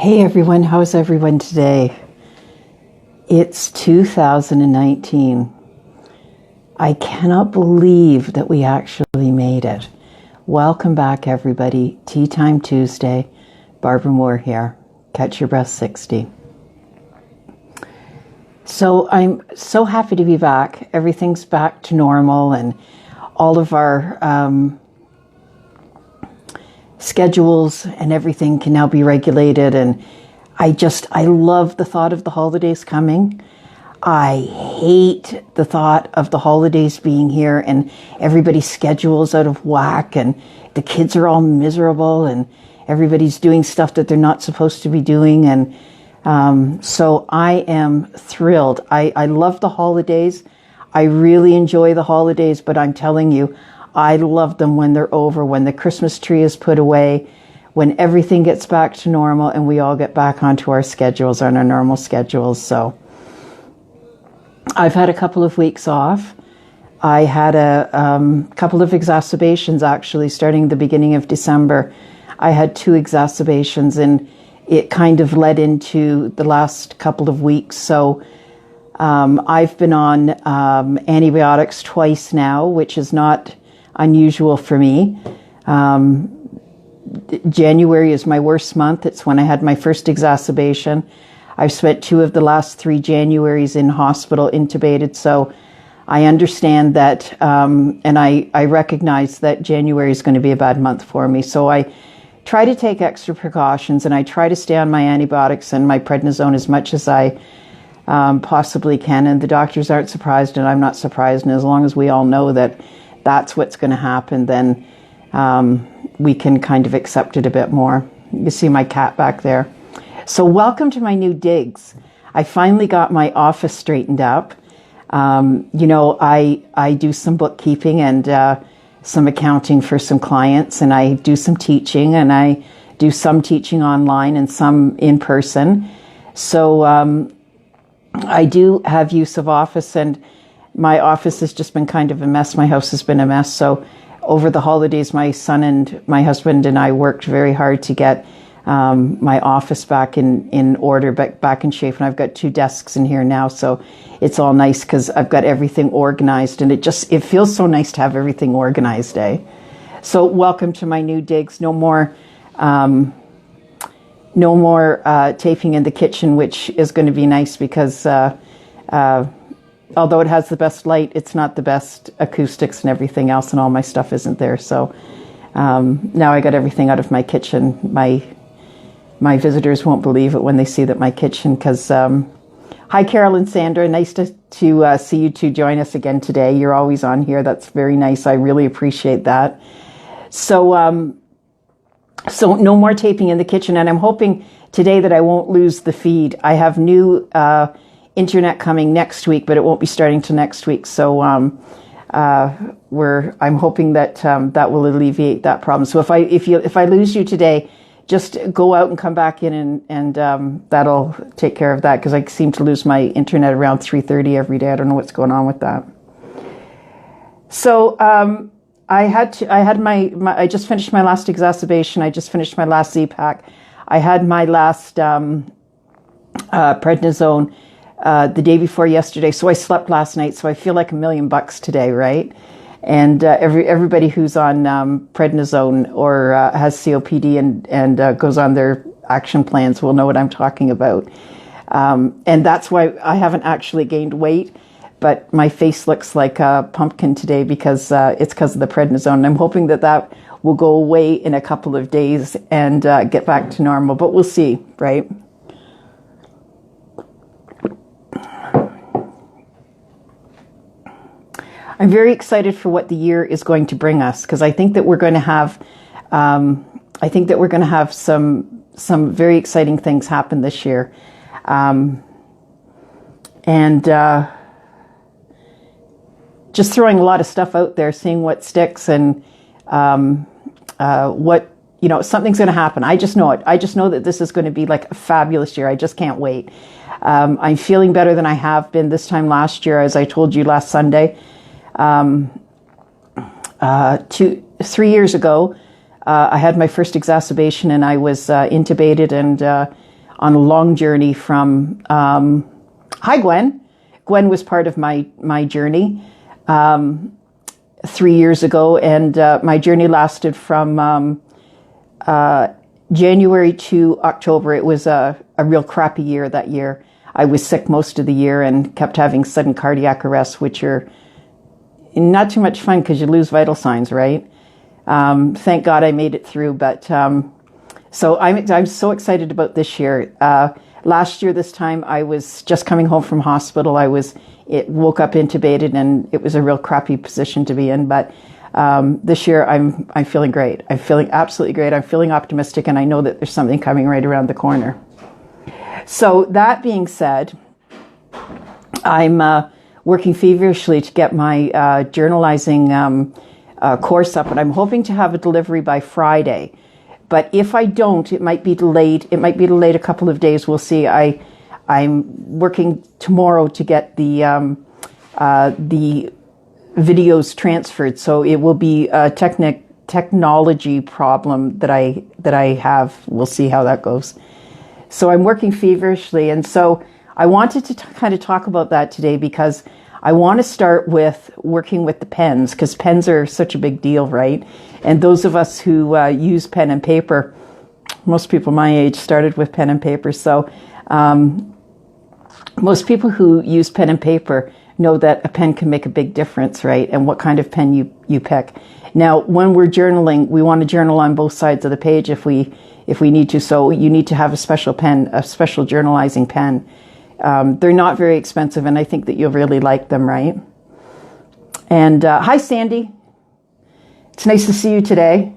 Hey everyone, how's everyone today? It's 2019. I cannot believe that we actually made it. Welcome back everybody. Tea Time Tuesday. Barbara Moore here. Catch your breath 60. So I'm so happy to be back. Everything's back to normal and all of our schedules and everything can now be regulated, and I love the thought of the holidays coming. I hate the thought of the holidays being here and everybody's schedule's out of whack and the kids are all miserable and everybody's doing stuff that they're not supposed to be doing, and so I am thrilled. I love the holidays. I really enjoy the holidays, but I'm telling you, I love them when they're over, when the Christmas tree is put away, when everything gets back to normal and we all get back onto our schedules, on our normal schedules. So I've had a couple of weeks off. I had a couple of exacerbations actually starting the beginning of December. I had 2 exacerbations and it kind of led into the last couple of weeks. So I've been on antibiotics twice now, which is not unusual for me. January is my worst month. It's when I had my first exacerbation. I've spent 2 of the last 3 Januaries in hospital intubated, so I understand that, and I recognize that January is going to be a bad month for me. So I try to take extra precautions and I try to stay on my antibiotics and my prednisone as much as I possibly can, and the doctors aren't surprised and I'm not surprised, and as long as we all know that that's what's going to happen, then we can kind of accept it a bit more. You see my cat back there. So welcome to my new digs. I finally got my office straightened up. I do some bookkeeping and some accounting for some clients, and I do some teaching, and I do some teaching online and some in person. So I do have use of office, and my office has just been kind of a mess. My house has been a mess. So over the holidays, my son and my husband and I worked very hard to get my office back in order, back in shape. And I've got 2 desks in here now. So it's all nice because I've got everything organized, and it feels so nice to have everything organized, eh? So welcome to my new digs. No more taping in the kitchen, which is going to be nice because although it has the best light, it's not the best acoustics and everything else, and all my stuff isn't there. So now I got everything out of my kitchen. My visitors won't believe it when they see that my kitchen, because hi Carol and Sandra, nice to see you 2 join us again today. You're always on here. That's very nice. I really appreciate that. So so no more taping in the kitchen, and I'm hoping today that I won't lose the feed. I have new internet coming next week, but it won't be starting till next week. So I'm hoping that that will alleviate that problem. So if I lose you today, just go out and come back in, and that'll take care of that, because I seem to lose my internet around 3:30 every day. I don't know what's going on with that. So I just finished my last exacerbation. I just finished my last Z-Pack. I had my last prednisone the day before yesterday, so I slept last night, so I feel like $1,000,000 today, right? And everybody who's on prednisone or has COPD and goes on their action plans will know what I'm talking about. And that's why I haven't actually gained weight, but my face looks like a pumpkin today because it's because of the prednisone. And I'm hoping that will go away in a couple of days and get back to normal, but we'll see, right? I'm very excited for what the year is going to bring us, because I think that we're going to have, some very exciting things happen this year, and just throwing a lot of stuff out there, seeing what sticks, and what something's going to happen. I just know it. I just know that this is going to be like a fabulous year. I just can't wait. I'm feeling better than I have been this time last year, as I told you last Sunday. 3 years ago, I had my first exacerbation, and I was intubated, and on a long journey from, hi Gwen. Gwen was part of my journey 3 years ago, and my journey lasted from January to October. It was a real crappy year that year. I was sick most of the year and kept having sudden cardiac arrests, which are not too much fun because you lose vital signs, right? Thank God I made it through. But so I'm so excited about this year. Last year, this time, I was just coming home from hospital. Woke up intubated, and it was a real crappy position to be in. But this year, I'm feeling great. I'm feeling absolutely great. I'm feeling optimistic, and I know that there's something coming right around the corner. So that being said, I'm working feverishly to get my journalizing course up, and I'm hoping to have a delivery by Friday. But if I don't, it might be delayed. It might be delayed a couple of days. We'll see. I'm working tomorrow to get the videos transferred, so it will be a technology problem that I have. We'll see how that goes. So I'm working feverishly, and so I wanted to kind of talk about that today because I want to start with working with the pens, because pens are such a big deal, right? And those of us who use pen and paper, most people my age started with pen and paper, so most people who use pen and paper know that a pen can make a big difference, right? And what kind of pen you pick. Now, when we're journaling, we want to journal on both sides of the page if we need to. So you need to have a special pen, a special journalizing pen. They're not very expensive, and I think that you'll really like them, right? And hi, Sandy. It's nice to see you today.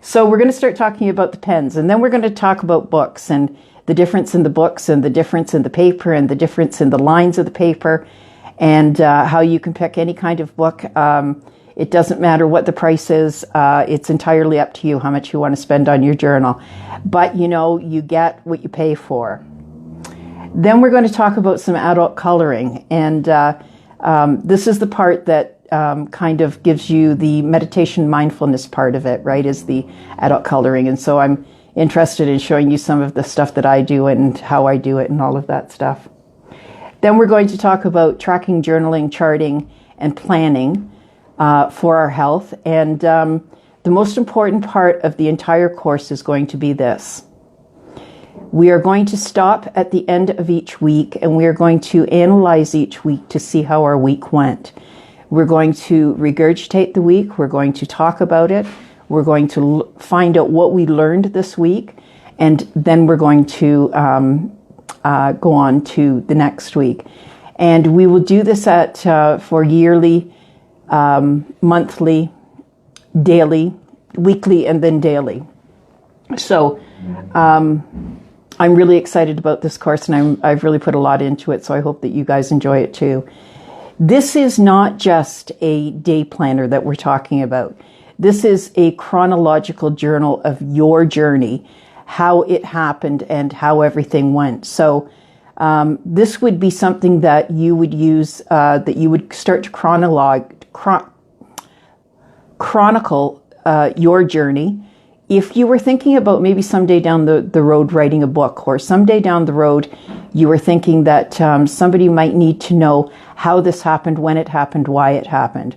So we're going to start talking about the pens, and then we're going to talk about books and the difference in the books and the difference in the paper and the difference in the lines of the paper, and how you can pick any kind of book. It doesn't matter what the price is. It's entirely up to you how much you want to spend on your journal. But, you get what you pay for. Then we're going to talk about some adult coloring. And this is the part that kind of gives you the meditation mindfulness part of it, right, is the adult coloring. And so I'm interested in showing you some of the stuff that I do and how I do it and all of that stuff. Then we're going to talk about tracking, journaling, charting, and planning for our health. And the most important part of the entire course is going to be this. We are going to stop at the end of each week, and we are going to analyze each week to see how our week went. We're going to regurgitate the week. We're going to talk about it. We're going to find out what we learned this week, and then we're going to go on to the next week. And we will do this for yearly, monthly, daily, weekly, and then daily. So I'm really excited about this course, and I've really put a lot into it, so I hope that you guys enjoy it too. This is not just a day planner that we're talking about. This is a chronological journal of your journey, how it happened and how everything went. So this would be something that you would use, that you would start to chronicle your journey. If you were thinking about maybe someday down the road writing a book, or someday down the road you were thinking that somebody might need to know how this happened, when it happened, why it happened.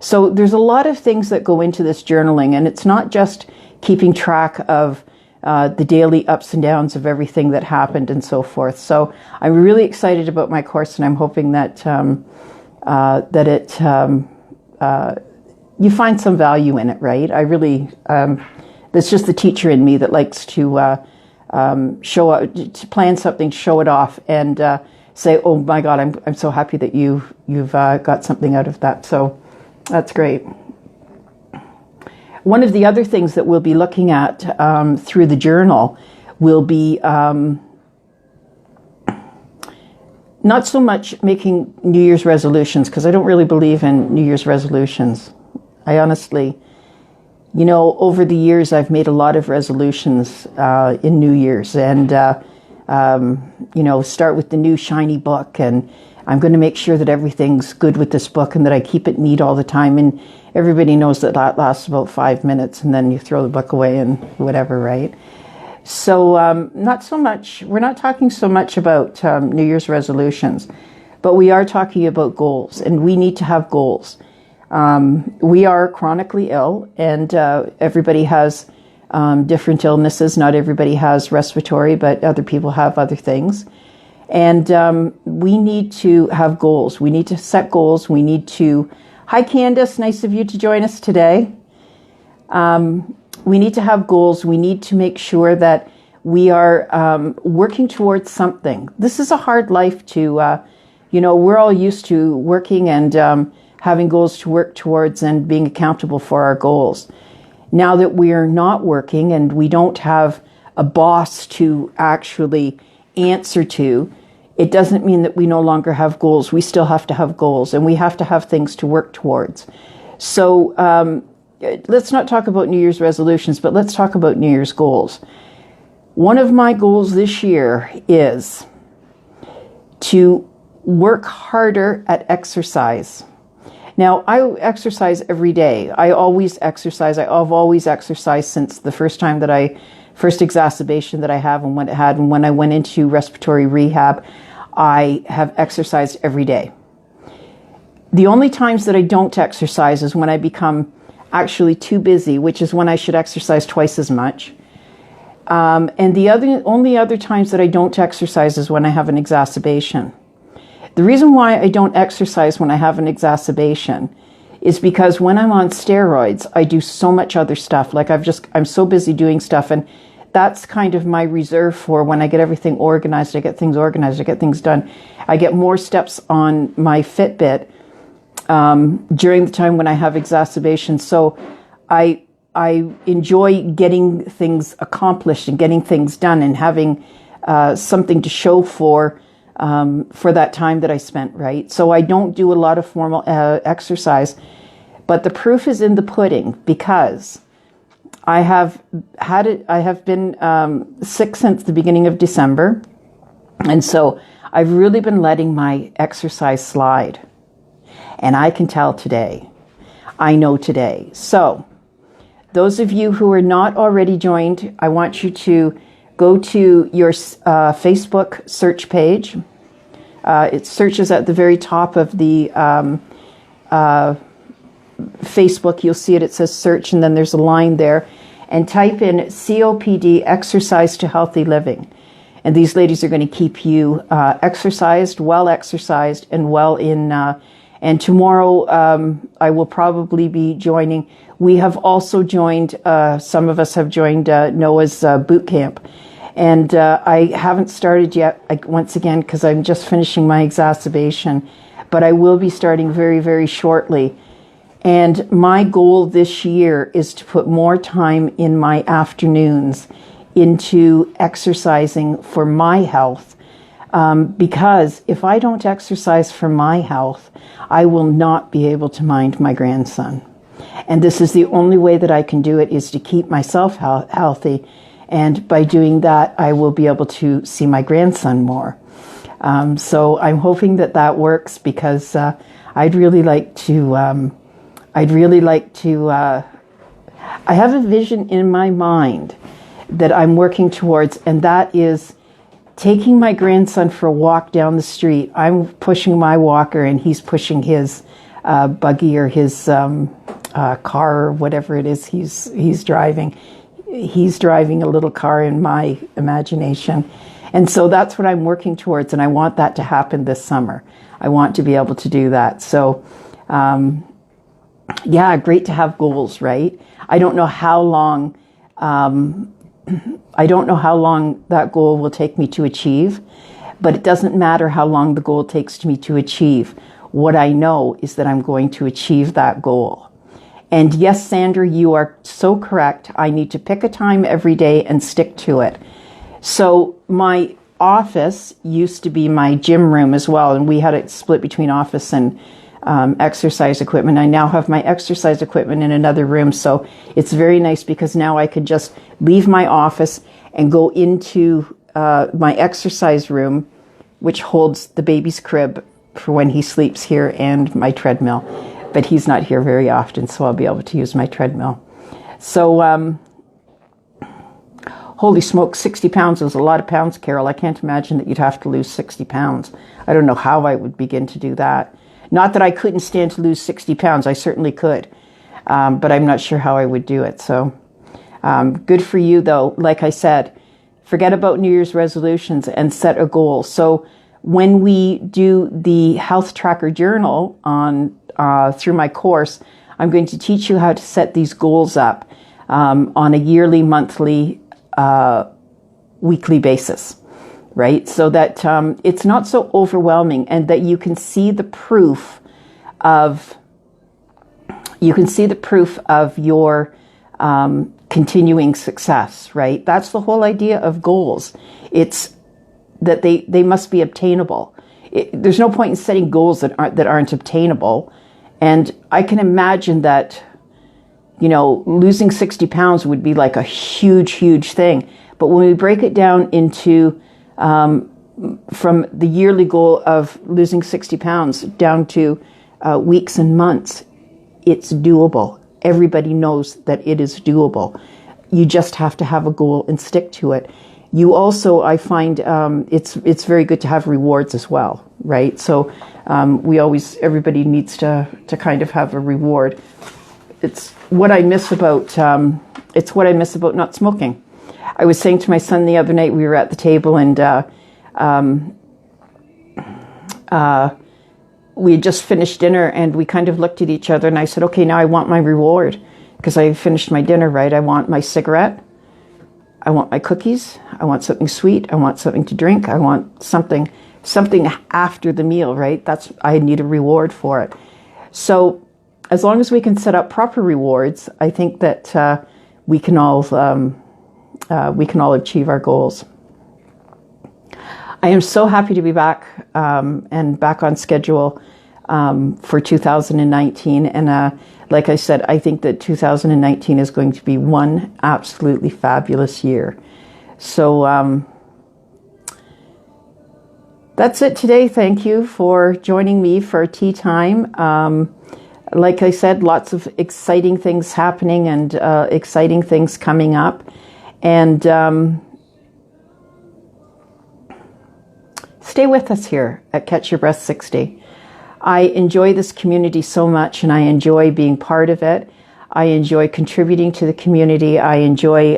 So there's a lot of things that go into this journaling, and it's not just keeping track of the daily ups and downs of everything that happened and so forth. So I'm really excited about my course, and I'm hoping that you find some value in it, right? I really, that's just the teacher in me that likes to show up, to plan something, show it off, and say, "Oh my God, I'm so happy that you've got something out of that." So that's great. One of the other things that we'll be looking at through the journal will be not so much making New Year's resolutions, because I don't really believe in New Year's resolutions. I honestly, over the years, I've made a lot of resolutions in New Year's, and, start with the new shiny book, and I'm going to make sure that everything's good with this book and that I keep it neat all the time. And everybody knows that lasts about 5 minutes, and then you throw the book away and whatever, right? So not so much, we're not talking so much about New Year's resolutions, but we are talking about goals, and we need to have goals. We are chronically ill, and everybody has different illnesses. Not everybody has respiratory, but other people have other things. And we need to have goals. We need to set goals. We need to... Hi, Candace. Nice of you to join us today. We need to have goals. We need to make sure that we are working towards something. This is a hard life to... we're all used to working and having goals to work towards and being accountable for our goals. Now that we are not working and we don't have a boss to actually answer to, it doesn't mean that we no longer have goals. We still have to have goals, and we have to have things to work towards. So let's not talk about New Year's resolutions, but let's talk about New Year's goals. One of my goals this year is to work harder at exercise. Now, I exercise every day. I always exercise. I've always exercised since the first exacerbation that I have and when I went into respiratory rehab, I have exercised every day. The only times that I don't exercise is when I become actually too busy, which is when I should exercise twice as much. And the only other times that I don't exercise is when I have an exacerbation. The reason why I don't exercise when I have an exacerbation is because when I'm on steroids, I do so much other stuff. Like I'm so busy doing stuff, and that's kind of my reserve for when I get everything organized. I get things organized, I get things done. I get more steps on my Fitbit during the time when I have exacerbations. So I enjoy getting things accomplished and getting things done and having something to show for that time that I spent, right? So I don't do a lot of formal exercise, but the proof is in the pudding, because I have been sick since the beginning of December, and so I've really been letting my exercise slide, and I can tell today. I know today. So those of you who are not already joined, I want you to go to your Facebook search page. It searches at the very top of the Facebook. You'll see it. It says search, and then there's a line there. And type in COPD, exercise to healthy living. And these ladies are going to keep you exercised, and well in... and tomorrow I will probably be joining. We have also joined, some of us have joined Noah's boot camp. And I haven't started yet, once again, because I'm just finishing my exacerbation. But I will be starting very, very shortly. And my goal this year is to put more time in my afternoons into exercising for my health. Because if I don't exercise for my health, I will not be able to mind my grandson. And this is the only way that I can do it, is to keep myself healthy. And by doing that, I will be able to see my grandson more. So I'm hoping that works, because I'd really like to, I have a vision in my mind that I'm working towards, and that is taking my grandson for a walk down the street. I'm pushing my walker, and he's pushing his buggy or his car, or whatever it is he's driving. He's driving a little car in my imagination. And so that's what I'm working towards, and I want that to happen this summer. I want to be able to do that. So, yeah, great to have goals, right? I don't know how long that goal will take me to achieve, but it doesn't matter how long the goal takes me to achieve. What I know is that I'm going to achieve that goal. And yes, Sandra, you are so correct. I need to pick a time every day and stick to it. So my office used to be my gym room as well, and we had it split between office and exercise equipment. I now have my exercise equipment in another room, so it's very nice, because now I could just leave my office and go into my exercise room, which holds the baby's crib for when he sleeps here, and my treadmill. But he's not here very often, so I'll be able to use my treadmill. So Holy smoke, 60 pounds is a lot of pounds, Carol. I can't imagine that you'd have to lose 60 pounds. I don't know how I would begin to do that. Not that I couldn't stand to lose 60 pounds. I certainly could. But I'm not sure how I would do it. So good for you, though. Like I said, forget about New Year's resolutions and set a goal. So when we do the Health Tracker Journal on through my course, I'm going to teach you how to set these goals up on a yearly, monthly, weekly basis, right? So that it's not so overwhelming, and that you can see the proof of your continuing success, right? That's the whole idea of goals. It's that they must be obtainable. There's no point in setting goals that aren't obtainable. And I can imagine that, losing 60 pounds would be like a huge, huge thing. But when we break it down into, from the yearly goal of losing 60 pounds down to weeks and months, it's doable. Everybody knows that it is doable. You just have to have a goal and stick to it. You also, I find, it's very good to have rewards as well, right? So everybody needs to kind of have a reward. It's what I miss about not smoking. I was saying to my son the other night, we were at the table, and we had just finished dinner, and we kind of looked at each other, and I said, okay, now I want my reward, because I finished my dinner, right? I want my cigarette. I want my cookies. I want something sweet. I want something to drink. I want something after the meal, right? I need a reward for it. So as long as we can set up proper rewards, I think that we can all achieve our goals. I am so happy to be back and back on schedule for 2019. And like I said, I think that 2019 is going to be one absolutely fabulous year. So that's it today. Thank you for joining me for tea time. Like I said, lots of exciting things happening and exciting things coming up. And stay with us here at Catch Your Breath 60. I enjoy this community so much, and I enjoy being part of it. I enjoy contributing to the community. I enjoy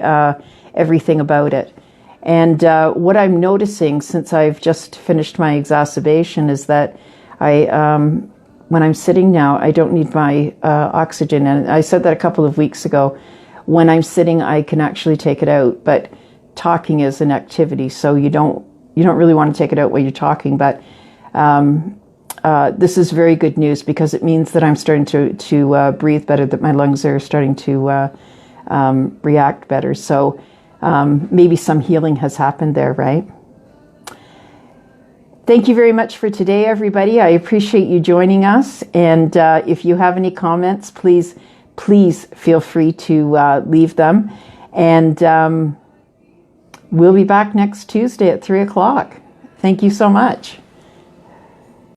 everything about it. And what I'm noticing since I've just finished my exacerbation is that when I'm sitting now, I don't need my oxygen. And I said that a couple of weeks ago. When I'm sitting, I can actually take it out, but talking is an activity, so you don't really want to take it out while you're talking. But this is very good news, because it means that I'm starting to breathe better, that my lungs are starting to react better. So maybe some healing has happened there, right? Thank you very much for today, everybody. I appreciate you joining us. And if you have any comments, please feel free to leave them. And we'll be back next Tuesday at 3 o'clock. Thank you so much.